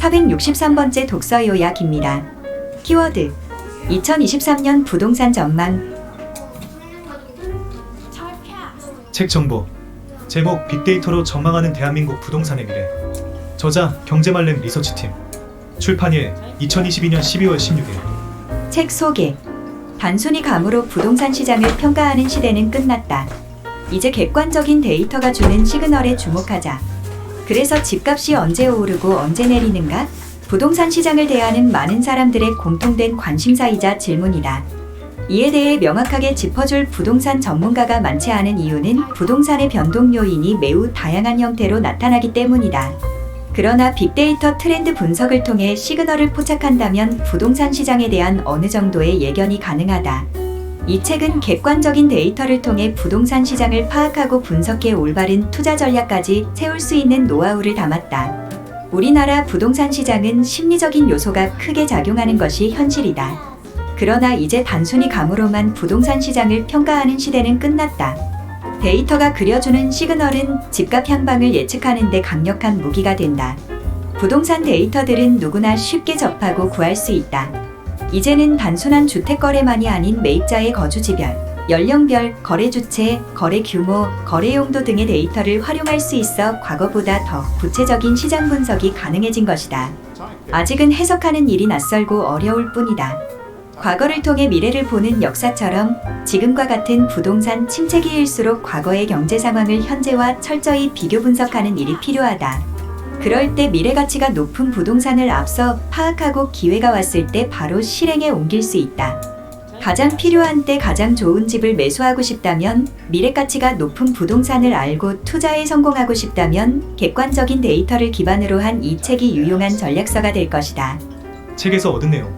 463번째 독서 요약입니다. 키워드 2023년 부동산 전망. 책 정보 제목 빅데이터로 전망하는 대한민국 부동산의 미래. 저자 경제말렘 리서치팀. 출판일 2022년 12월 16일. 책 소개. 단순히 감으로 부동산 시장을 평가하는 시대는 끝났다. 이제 객관적인 데이터가 주는 시그널에 주목하자. 그래서 집값이 언제 오르고 언제 내리는가? 부동산 시장을 대하는 많은 사람들의 공통된 관심사이자 질문이다. 이에 대해 명확하게 짚어줄 부동산 전문가가 많지 않은 이유는 부동산의 변동 요인이 매우 다양한 형태로 나타나기 때문이다. 그러나 빅데이터 트렌드 분석을 통해 시그널을 포착한다면 부동산 시장에 대한 어느 정도의 예견이 가능하다. 이 책은 객관적인 데이터를 통해 부동산 시장을 파악하고 분석해 올바른 투자 전략까지 세울 수 있는 노하우를 담았다. 우리나라 부동산 시장은 심리적인 요소가 크게 작용하는 것이 현실이다. 그러나 이제 단순히 감으로만 부동산 시장을 평가하는 시대는 끝났다. 데이터가 그려주는 시그널은 집값 향방을 예측하는 데 강력한 무기가 된다. 부동산 데이터들은 누구나 쉽게 접하고 구할 수 있다. 이제는 단순한 주택 거래만이 아닌 매입자의 거주 지별, 연령별, 거래 주체, 거래 규모, 거래 용도 등의 데이터를 활용할 수 있어 과거보다 더 구체적인 시장 분석이 가능해진 것이다. 아직은 해석하는 일이 낯설고 어려울 뿐이다. 과거를 통해 미래를 보는 역사처럼 지금과 같은 부동산 침체기일수록 과거의 경제 상황을 현재와 철저히 비교 분석하는 일이 필요하다. 그럴 때 미래 가치가 높은 부동산을 앞서 파악하고 기회가 왔을 때 바로 실행에 옮길 수 있다. 가장 필요한 때 가장 좋은 집을 매수하고 싶다면, 미래 가치가 높은 부동산을 알고 투자에 성공하고 싶다면 객관적인 데이터를 기반으로 한 이 책이 유용한 전략서가 될 것이다. 책에서 얻은 내용.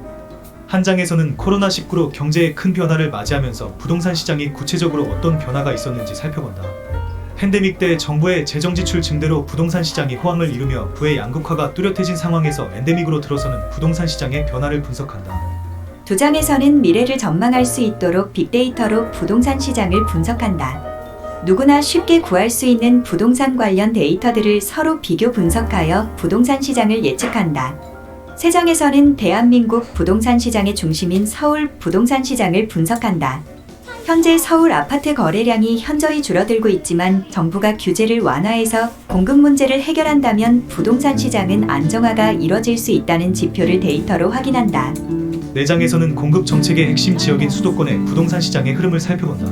한 장에서는 코로나19로 경제에 큰 변화를 맞이하면서 부동산 시장이 구체적으로 어떤 변화가 있었는지 살펴본다. 팬데믹 때 정부의 재정 지출 증대로 부동산 시장이 호황을 이루며 부의 양극화가 뚜렷해진 상황에서 엔데믹으로 들어서는 부동산 시장의 변화를 분석한다. 두 장에서는 미래를 전망할 수 있도록 빅데이터로 부동산 시장을 분석한다. 누구나 쉽게 구할 수 있는 부동산 관련 데이터들을 서로 비교 분석하여 부동산 시장을 예측한다. 세 장에서는 대한민국 부동산 시장의 중심인 서울 부동산 시장을 분석한다. 현재 서울 아파트 거래량이 현저히 줄어들고 있지만 정부가 규제를 완화해서 공급 문제를 해결한다면 부동산 시장은 안정화가 이뤄질 수 있다는 지표를 데이터로 확인한다. 4장에서는 공급 정책의 핵심 지역인 수도권의 부동산 시장의 흐름을 살펴본다.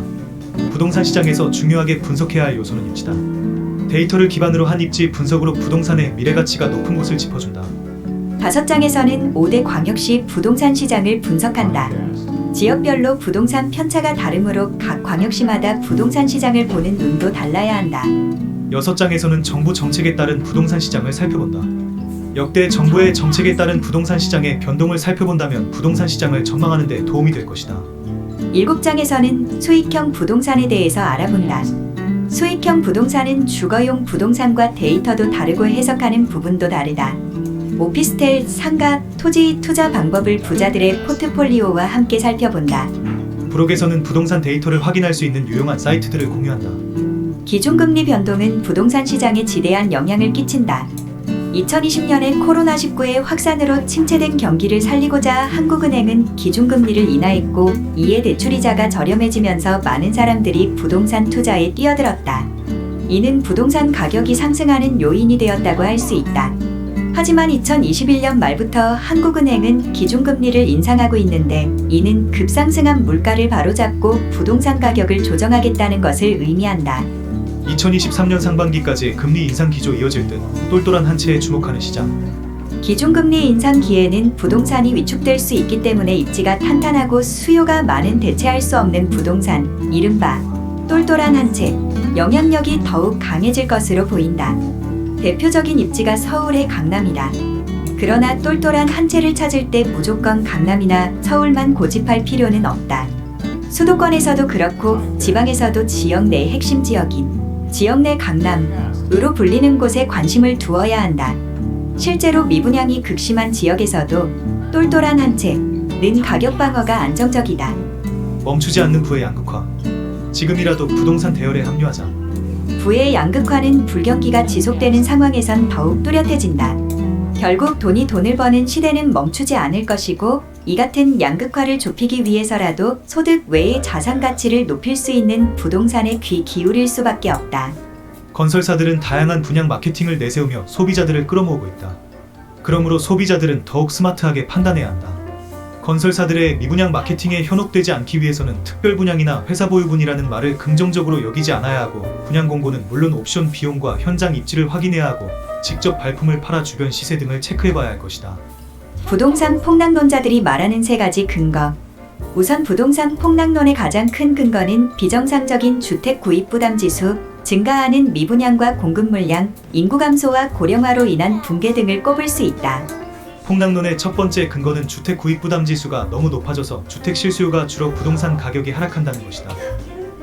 부동산 시장에서 중요하게 분석해야 할 요소는 입지다. 데이터를 기반으로 한 입지 분석으로 부동산의 미래 가치가 높은 곳을 짚어준다. 5장에서는 5대 광역시 부동산 시장을 분석한다. 지역별로 부동산 편차가 다르므로 각 광역시마다 부동산 시장을 보는 눈도 달라야 한다. 6장에서는 정부 정책에 따른 부동산 시장을 살펴본다. 역대 정부의 정책에 따른 부동산 시장의 변동을 살펴본다면 부동산 시장을 전망하는 데 도움이 될 것이다. 7장에서는 수익형 부동산에 대해서 알아본다. 수익형 부동산은 주거용 부동산과 데이터도 다르고 해석하는 부분도 다르다. 오피스텔, 상가, 토지 투자 방법을 부자들의 포트폴리오와 함께 살펴본다. 블록에서는 부동산 데이터를 확인할 수 있는 유용한 사이트들을 공유한다. 기준금리 변동은 부동산 시장에 지대한 영향을 끼친다. 2020년에 코로나19의 확산으로 침체된 경기를 살리고자 한국은행은 기준금리를 인하했고, 이에 대출이자가 저렴해지면서 많은 사람들이 부동산 투자에 뛰어들었다. 이는 부동산 가격이 상승하는 요인이 되었다고 할 수 있다. 하지만 2021년 말부터 한국은행은 기준금리를 인상하고 있는데, 이는 급상승한 물가를 바로잡고 부동산 가격을 조정하겠다는 것을 의미한다. 2023년 상반기까지 금리 인상 기조 이어질 듯 똘똘한 한 채에 주목하는 시장. 기준금리 인상 기에는 부동산이 위축될 수 있기 때문에 입지가 탄탄하고 수요가 많은 대체할 수 없는 부동산, 이른바 똘똘한 한 채, 영향력이 더욱 강해질 것으로 보인다. 대표적인 입지가 서울의 강남이다. 그러나 똘똘한 한 채를 찾을 때 무조건 강남이나 서울만 고집할 필요는 없다. 수도권에서도 그렇고 지방에서도 지역 내 핵심 지역인 지역 내 강남으로 불리는 곳에 관심을 두어야 한다. 실제로 미분양이 극심한 지역에서도 똘똘한 한 채는 가격 방어가 안정적이다. 멈추지 않는 부의 양극화. 지금이라도 부동산 대열에 합류하자. 부의 양극화는 불경기가 지속되는 상황에선 더욱 뚜렷해진다. 결국 돈이 돈을 버는 시대는 멈추지 않을 것이고 이 같은 양극화를 좁히기 위해서라도 소득 외의 자산 가치를 높일 수 있는 부동산에 귀 기울일 수밖에 없다. 건설사들은 다양한 분양 마케팅을 내세우며 소비자들을 끌어모으고 있다. 그러므로 소비자들은 더욱 스마트하게 판단해야 한다. 건설사들의 미분양 마케팅에 현혹되지 않기 위해서는 특별 분양이나 회사 보유분이라는 말을 긍정적으로 여기지 않아야 하고 분양 공고는 물론 옵션 비용과 현장 입지를 확인해야 하고 직접 발품을 팔아 주변 시세 등을 체크해봐야 할 것이다. 부동산 폭락론자들이 말하는 세 가지 근거. 우선 부동산 폭락론의 가장 큰 근거는 비정상적인 주택 구입 부담 지수, 증가하는 미분양과 공급 물량, 인구 감소와 고령화로 인한 붕괴 등을 꼽을 수 있다. 폭락론의 첫 번째 근거는 주택 구입 부담 지수가 너무 높아져서 주택 실수요가 줄어 부동산 가격이 하락한다는 것이다.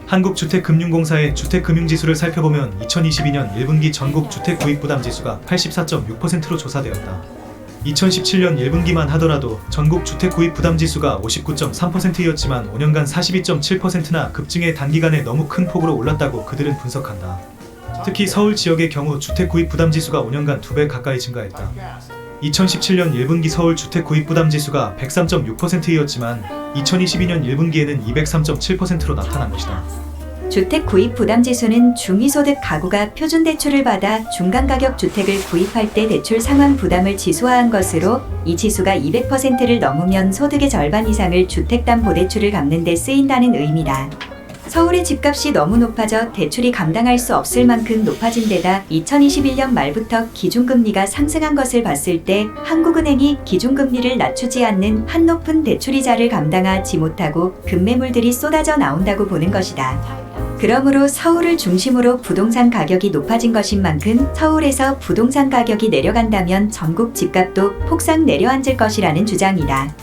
한국주택금융공사의 주택금융지수를 살펴보면 2022년 1분기 전국 주택 구입 부담 지수가 84.6%로 조사되었다. 2017년 1분기만 하더라도 전국 주택 구입 부담 지수가 59.3%였지만 5년간 42.7%나 급증해 단기간에 너무 큰 폭으로 올랐다고 그들은 분석한다. 특히 서울 지역의 경우 주택 구입 부담 지수가 5년간 2배 가까이 증가했다. 2017년 1분기 서울 주택 구입 부담 지수가 103.6%였지만 2022년 1분기에는 203.7%로 나타난 것이다. 주택 구입 부담 지수는 중위소득 가구가 표준 대출을 받아 중간 가격 주택을 구입할 때 대출 상환 부담을 지수화한 것으로 이 지수가 200%를 넘으면 소득의 절반 이상을 주택담보대출을 갚는 데 쓰인다는 의미다. 서울의 집값이 너무 높아져 대출이 감당할 수 없을 만큼 높아진 데다 2021년 말부터 기준금리가 상승한 것을 봤을 때 한국은행이 기준금리를 낮추지 않는 한높은 대출이자를 감당하지 못하고 급매물들이 쏟아져 나온다고 보는 것이다. 그러므로 서울을 중심으로 부동산 가격이 높아진 것인 만큼 서울에서 부동산 가격이 내려간다면 전국 집값도 폭삭 내려앉을 것이라는 주장이다.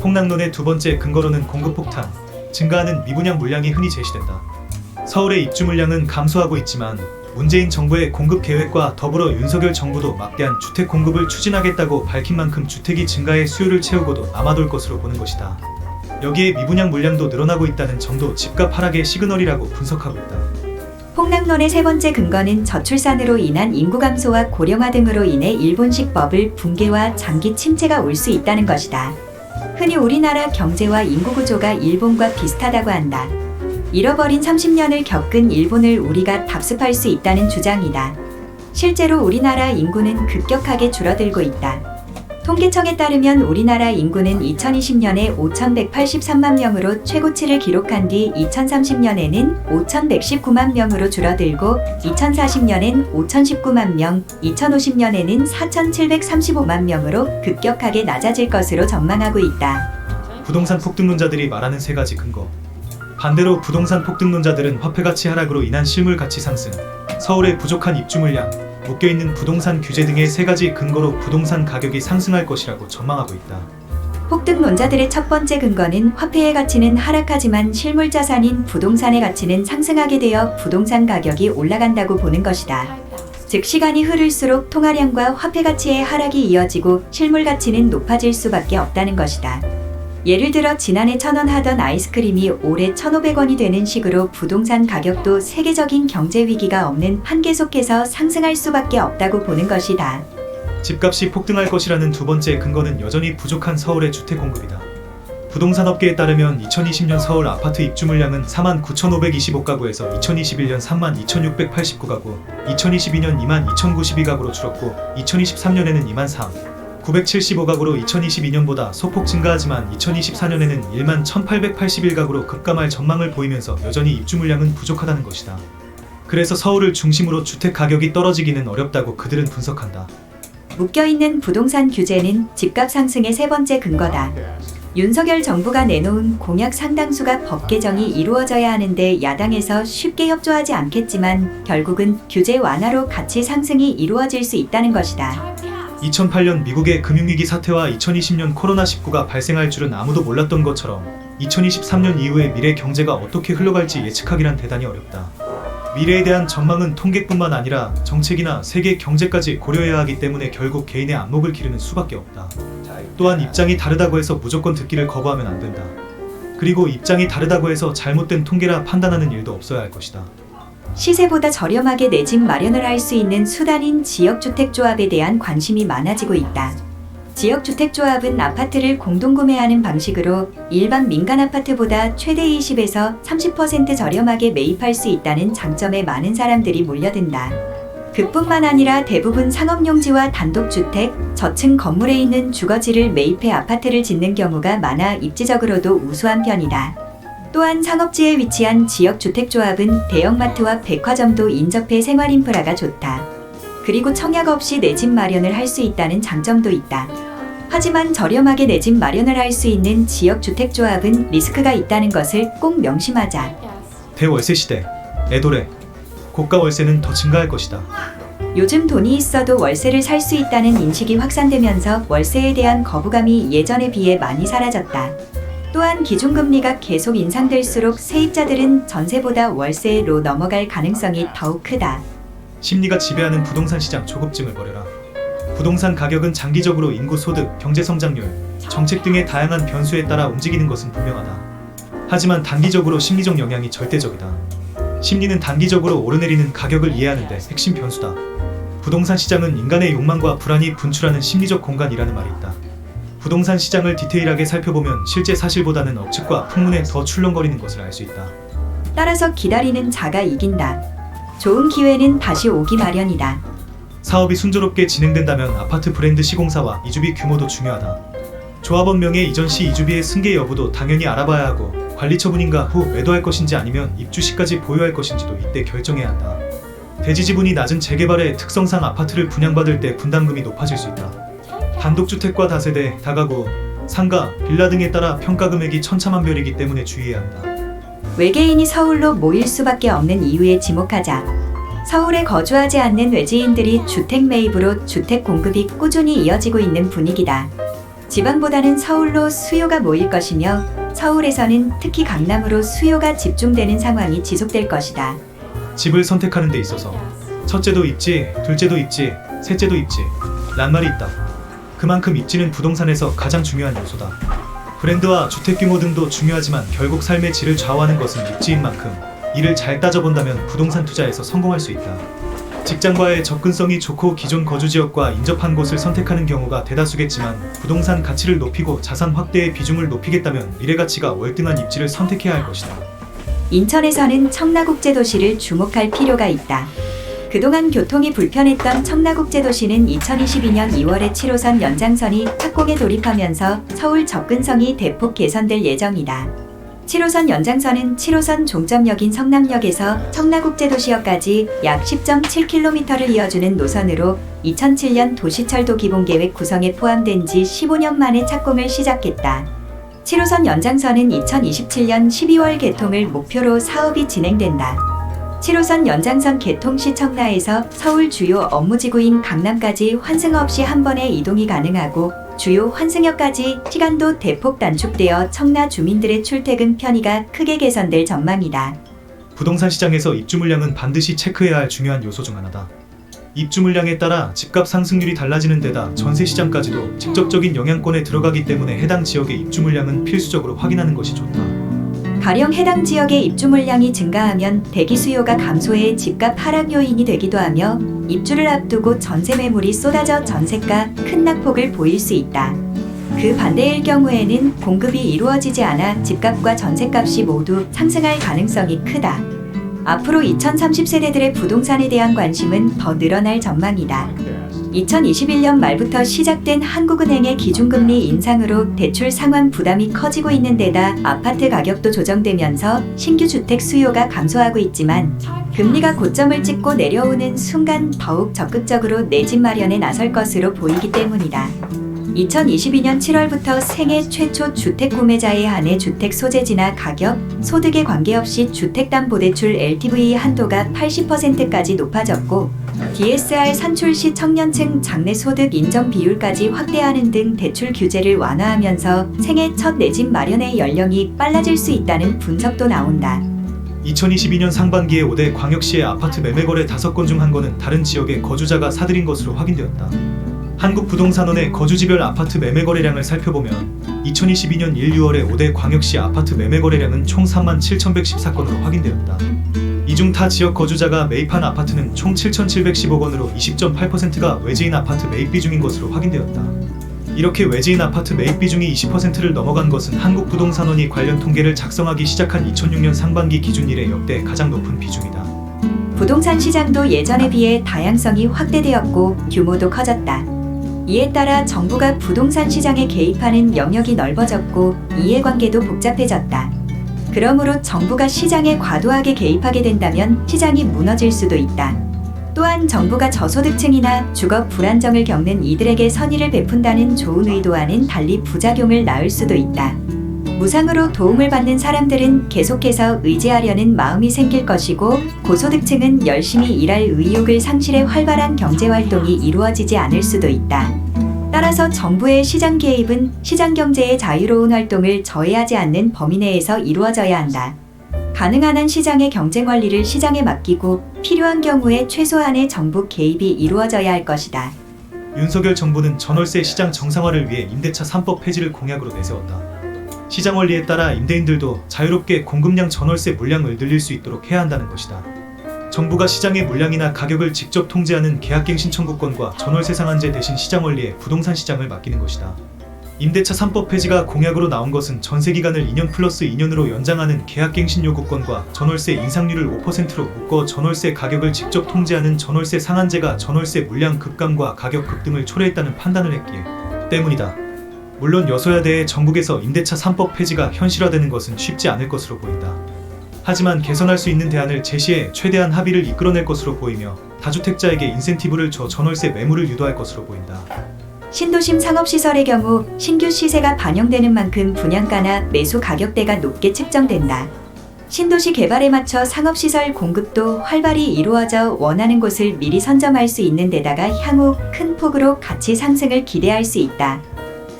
폭락론의 두 번째 근거로는 공급 폭탄, 증가하는 미분양 물량이 흔히 제시된다. 서울의 입주 물량은 감소하고 있지만 문재인 정부의 공급 계획과 더불어 윤석열 정부도 막대한 주택 공급을 추진하겠다고 밝힌 만큼 주택이 증가해 수요를 채우고도 남아돌 것으로 보는 것이다. 여기에 미분양 물량도 늘어나고 있다는 점도 집값 하락의 시그널이라고 분석하고 있다. 폭락론의 세 번째 근거는 저출산으로 인한 인구 감소와 고령화 등으로 인해 일본식 버블 붕괴와 장기 침체가 올 수 있다는 것이다. 흔히 우리나라 경제와 인구 구조가 일본과 비슷하다고 한다. 잃어버린 30년을 겪은 일본을 우리가 답습할 수 있다는 주장이다. 실제로 우리나라 인구는 급격하게 줄어들고 있다. 통계청에 따르면 우리나라 인구는 2020년에 5,183만 명으로 최고치를 기록한 뒤 2030년에는 5,119만 명으로 줄어들고 2040년엔 5,019만 명, 2050년에는 4,735만 명으로 급격하게 낮아질 것으로 전망하고 있다. 부동산 폭등론자들이 말하는 세 가지 근거. 반대로 부동산 폭등론자들은 화폐가치 하락으로 인한 실물 가치 상승, 서울의 부족한 입주 물량, 묶여있는 부동산 규제 등의 세 가지 근거로 부동산 가격이 상승할 것이라고 전망하고 있다. 폭등론자들의 첫 번째 근거는 화폐의 가치는 하락하지만 실물 자산인 부동산의 가치는 상승하게 되어 부동산 가격이 올라간다고 보는 것이다. 즉 시간이 흐를수록 통화량과 화폐 가치의 하락이 이어지고 실물 가치는 높아질 수밖에 없다는 것이다. 예를 들어 지난해 1,000원 하던 아이스크림이 올해 1,500원이 되는 식으로 부동산 가격도 세계적인 경제 위기가 없는 한 계속해서 상승할 수밖에 없다고 보는 것이다. 집값이 폭등할 것이라는 두 번째 근거는 여전히 부족한 서울의 주택 공급이다. 부동산업계에 따르면 2020년 서울 아파트 입주 물량은 49,525가구에서 2021년 32,689가구, 2022년 22,092가구로 줄었고 2023년에는 23,975가구로 2022년보다 소폭 증가하지만 2024년에는 11,881가구로 급감할 전망을 보이면서 여전히 입주 물량은 부족하다는 것이다. 그래서 서울을 중심으로 주택 가격이 떨어지기는 어렵다고 그들은 분석한다. 묶여있는 부동산 규제는 집값 상승의 세 번째 근거다. 윤석열 정부가 내놓은 공약 상당수가 법 개정이 이루어져야 하는데 야당에서 쉽게 협조하지 않겠지만 결국은 규제 완화로 가치 상승이 이루어질 수 있다는 것이다. 2008년 미국의 금융위기 사태와 2020년 코로나19가 발생할 줄은 아무도 몰랐던 것처럼 2023년 이후의 미래 경제가 어떻게 흘러갈지 예측하기란 대단히 어렵다. 미래에 대한 전망은 통계뿐만 아니라 정책이나 세계 경제까지 고려해야 하기 때문에 결국 개인의 안목을 기르는 수밖에 없다. 또한 입장이 다르다고 해서 무조건 듣기를 거부하면 안 된다. 그리고 입장이 다르다고 해서 잘못된 통계라 판단하는 일도 없어야 할 것이다. 시세보다 저렴하게 내 집 마련을 할 수 있는 수단인 지역주택조합에 대한 관심이 많아지고 있다. 지역주택조합은 아파트를 공동구매하는 방식으로 일반 민간 아파트보다 최대 20에서 30% 저렴하게 매입할 수 있다는 장점에 많은 사람들이 몰려든다. 그뿐만 아니라 대부분 상업용지와 단독주택, 저층 건물에 있는 주거지를 매입해 아파트를 짓는 경우가 많아 입지적으로도 우수한 편이다. 또한 상업지에 위치한 지역주택조합은 대형마트와 백화점도 인접해 생활인프라가 좋다. 그리고 청약 없이 내 집 마련을 할 수 있다는 장점도 있다. 하지만 저렴하게 내 집 마련을 할 수 있는 지역주택조합은 리스크가 있다는 것을 꼭 명심하자. 대월세 시대, 애도래, 고가 월세는 더 증가할 것이다. 요즘 돈이 있어도 월세를 살 수 있다는 인식이 확산되면서 월세에 대한 거부감이 예전에 비해 많이 사라졌다. 또한 기준금리가 계속 인상될수록 세입자들은 전세보다 월세로 넘어갈 가능성이 더욱 크다. 심리가 지배하는 부동산 시장 조급증을 버려라. 부동산 가격은 장기적으로 인구 소득, 경제 성장률, 정책 등의 다양한 변수에 따라 움직이는 것은 분명하다. 하지만 단기적으로 심리적 영향이 절대적이다. 심리는 단기적으로 오르내리는 가격을 이해하는데 핵심 변수다. 부동산 시장은 인간의 욕망과 불안이 분출하는 심리적 공간이라는 말이 있다. 부동산 시장을 디테일하게 살펴보면 실제 사실보다는 억측과 풍문에 더 출렁거리는 것을 알 수 있다. 따라서 기다리는 자가 이긴다. 좋은 기회는 다시 오기 마련이다. 사업이 순조롭게 진행된다면 아파트 브랜드 시공사와 이주비 규모도 중요하다. 조합원 명의 이전 시 이주비의 승계 여부도 당연히 알아봐야 하고 관리 처분인가 후 매도할 것인지 아니면 입주 시까지 보유할 것인지도 이때 결정해야 한다. 대지 지분이 낮은 재개발의 특성상 아파트를 분양받을 때 분담금이 높아질 수 있다. 단독주택과 다세대, 다가구, 상가, 빌라 등에 따라 평가 금액이 천차만별이기 때문에 주의해야 한다. 외계인이 서울로 모일 수밖에 없는 이유에 지목하자. 서울에 거주하지 않는 외지인들이 주택 매입으로 주택 공급이 꾸준히 이어지고 있는 분위기다. 지방보다는 서울로 수요가 모일 것이며 서울에서는 특히 강남으로 수요가 집중되는 상황이 지속될 것이다. 집을 선택하는 데 있어서 첫째도 입지, 둘째도 입지, 셋째도 입지 란 말이 있다. 그만큼 입지는 부동산에서 가장 중요한 요소다. 브랜드와 주택 규모 등도 중요하지만 결국 삶의 질을 좌우하는 것은 입지인 만큼 이를 잘 따져본다면 부동산 투자에서 성공할 수 있다. 직장과의 접근성이 좋고 기존 거주 지역과 인접한 곳을 선택하는 경우가 대다수겠지만 부동산 가치를 높이고 자산 확대의 비중을 높이겠다면 미래 가치가 월등한 입지를 선택해야 할 것이다. 인천에서는 청라국제도시를 주목할 필요가 있다. 그동안 교통이 불편했던 청라국제도시는 2022년 2월에 7호선 연장선이 착공에 돌입하면서 서울 접근성이 대폭 개선될 예정이다. 7호선 연장선은 7호선 종점역인 성남역에서 청라국제도시역까지 약 10.7km를 이어주는 노선으로 2007년 도시철도 기본계획 구성에 포함된 지 15년 만에 착공을 시작했다. 7호선 연장선은 2027년 12월 개통을 목표로 사업이 진행된다. 7호선 연장선 개통 시 청라에서 서울 주요 업무지구인 강남까지 환승 없이 한 번에 이동이 가능하고 주요 환승역까지 시간도 대폭 단축되어 청라 주민들의 출퇴근 편의가 크게 개선될 전망이다. 부동산 시장에서 입주 물량은 반드시 체크해야 할 중요한 요소 중 하나다. 입주 물량에 따라 집값 상승률이 달라지는 데다 전세 시장까지도 직접적인 영향권에 들어가기 때문에 해당 지역의 입주 물량은 필수적으로 확인하는 것이 좋다. 가령 해당 지역의 입주 물량이 증가하면 대기 수요가 감소해 집값 하락 요인이 되기도 하며 입주를 앞두고 전세 매물이 쏟아져 전세가 큰 낙폭을 보일 수 있다. 그 반대일 경우에는 공급이 이루어지지 않아 집값과 전세값이 모두 상승할 가능성이 크다. 앞으로 2030세대들의 부동산에 대한 관심은 더 늘어날 전망이다. 2021년 말부터 시작된 한국은행의 기준금리 인상으로 대출 상환 부담이 커지고 있는 데다 아파트 가격도 조정되면서 신규 주택 수요가 감소하고 있지만 금리가 고점을 찍고 내려오는 순간 더욱 적극적으로 내 집 마련에 나설 것으로 보이기 때문이다. 2022년 7월부터 생애 최초 주택 구매자에 한해 주택 소재지나 가격, 소득에 관계없이 주택담보대출 LTV 한도가 80%까지 높아졌고 DSR 산출 시 청년층 장래소득 인정 비율까지 확대하는 등 대출 규제를 완화하면서 생애 첫 내 집 마련의 연령이 빨라질 수 있다는 분석도 나온다. 2022년 상반기에 5대 광역시의 아파트 매매 거래 5건 중 1건은 다른 지역의 거주자가 사들인 것으로 확인되었다. 한국부동산원의 거주지별 아파트 매매 거래량을 살펴보면 2022년 1, 6월에 5대 광역시 아파트 매매 거래량은 총 37,114건으로 확인되었다. 이 중 타 지역 거주자가 매입한 아파트는 총 7,710억 원으로 20.8%가 외지인 아파트 매입 비중인 것으로 확인되었다. 이렇게 외지인 아파트 매입 비중이 20%를 넘어간 것은 한국부동산원이 관련 통계를 작성하기 시작한 2006년 상반기 기준 이래 역대 가장 높은 비중이다. 부동산 시장도 예전에 비해 다양성이 확대되었고 규모도 커졌다. 이에 따라 정부가 부동산 시장에 개입하는 영역이 넓어졌고 이해관계도 복잡해졌다. 그러므로 정부가 시장에 과도하게 개입하게 된다면 시장이 무너질 수도 있다. 또한 정부가 저소득층이나 주거 불안정을 겪는 이들에게 선의를 베푼다는 좋은 의도와는 달리 부작용을 낳을 수도 있다. 무상으로 도움을 받는 사람들은 계속해서 의지하려는 마음이 생길 것이고 고소득층은 열심히 일할 의욕을 상실해 활발한 경제활동이 이루어지지 않을 수도 있다. 따라서 정부의 시장 개입은 시장 경제의 자유로운 활동을 저해하지 않는 범위 내에서 이루어져야 한다. 가능한 한 시장의 경쟁 원리를 시장에 맡기고 필요한 경우에 최소한의 정부 개입이 이루어져야 할 것이다. 윤석열 정부는 전월세 시장 정상화를 위해 임대차 3법 폐지를 공약으로 내세웠다. 시장 원리에 따라 임대인들도 자유롭게 공급량 전월세 물량을 늘릴 수 있도록 해야 한다는 것이다. 정부가 시장의 물량이나 가격을 직접 통제하는 계약갱신 청구권과 전월세 상한제 대신 시장 원리에 부동산 시장을 맡기는 것이다. 임대차 3법 폐지가 공약으로 나온 것은 전세 기간을 2년 플러스 2년으로 연장하는 계약갱신 요구권과 전월세 인상률을 5%로 묶어 전월세 가격을 직접 통제하는 전월세 상한제가 전월세 물량 급감과 가격 급등을 초래했다는 판단을 했기 때문이다. 물론 여소야대의 전국에서 임대차 3법 폐지가 현실화되는 것은 쉽지 않을 것으로 보인다. 하지만 개선할 수 있는 대안을 제시해 최대한 합의를 이끌어낼 것으로 보이며 다주택자에게 인센티브를 줘 전월세 매물을 유도할 것으로 보인다. 신도심 상업시설의 경우 신규 시세가 반영되는 만큼 분양가나 매수 가격대가 높게 책정된다. 신도시 개발에 맞춰 상업시설 공급도 활발히 이루어져 원하는 곳을 미리 선점할 수 있는 데다가 향후 큰 폭으로 가치 상승을 기대할 수 있다.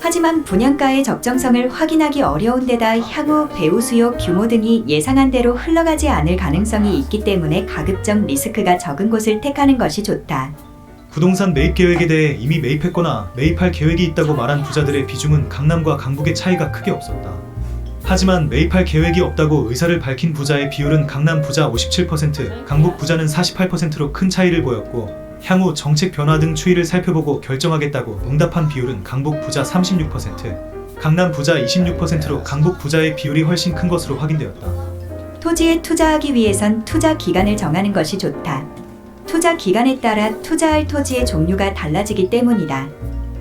하지만 분양가의 적정성을 확인하기 어려운 데다 향후 배후 수요 규모 등이 예상한 대로 흘러가지 않을 가능성이 있기 때문에 가급적 리스크가 적은 곳을 택하는 것이 좋다. 부동산 매입 계획에 대해 이미 매입했거나 매입할 계획이 있다고 말한 부자들의 비중은 강남과 강북의 차이가 크게 없었다. 하지만 매입할 계획이 없다고 의사를 밝힌 부자의 비율은 강남 부자 57%, 강북 부자는 48%로 큰 차이를 보였고 향후 정책 변화 등 추이를 살펴보고 결정하겠다고 응답한 비율은 강북 부자 36%, 강남 부자 26%로 강북 부자의 비율이 훨씬 큰 것으로 확인되었다. 토지에 투자하기 위해선 투자 기간을 정하는 것이 좋다. 투자 기간에 따라 투자할 토지의 종류가 달라지기 때문이다.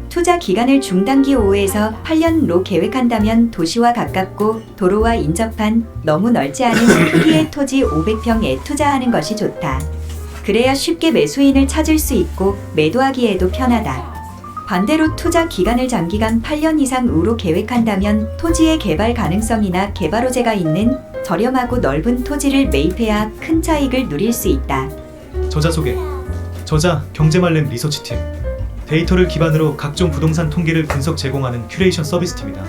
투자 기간을 중단기 5에서 8년로 계획한다면 도시와 가깝고 도로와 인접한 너무 넓지 않은 크기의 토지 500평에 투자하는 것이 좋다. 그래야 쉽게 매수인을 찾을 수 있고 매도하기에도 편하다. 반대로 투자 기간을 장기간 8년 이상으로 계획한다면 토지의 개발 가능성이나 개발 호재가 있는 저렴하고 넓은 토지를 매입해야 큰 차익을 누릴 수 있다. 저자 소개. 저자 경제말렘 리서치팀. 데이터를 기반으로 각종 부동산 통계를 분석 제공하는 큐레이션 서비스팀이다.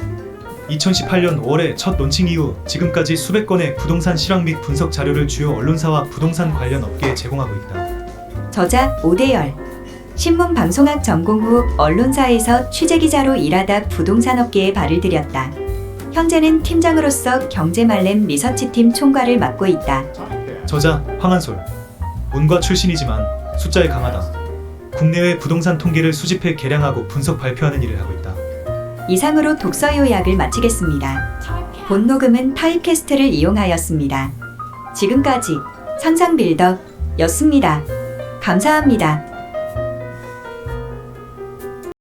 2018년 5월에 첫 론칭 이후 지금까지 수백 건의 부동산 실황 및 분석 자료를 주요 언론사와 부동산 관련 업계에 제공하고 있다. 저자 오대열. 신문 방송학 전공 후 언론사에서 취재기자로 일하다 부동산 업계에 발을 들였다. 현재는 팀장으로서 경제말렘 리서치팀 총괄을 맡고 있다. 저자 황한솔. 문과 출신이지만 숫자에 강하다. 국내외 부동산 통계를 수집해 개량하고 분석 발표하는 일을 하고 있다. 이상으로 독서 요약을 마치겠습니다. 본 녹음은 타입캐스트를 이용하였습니다. 지금까지 상상빌더였습니다. 감사합니다.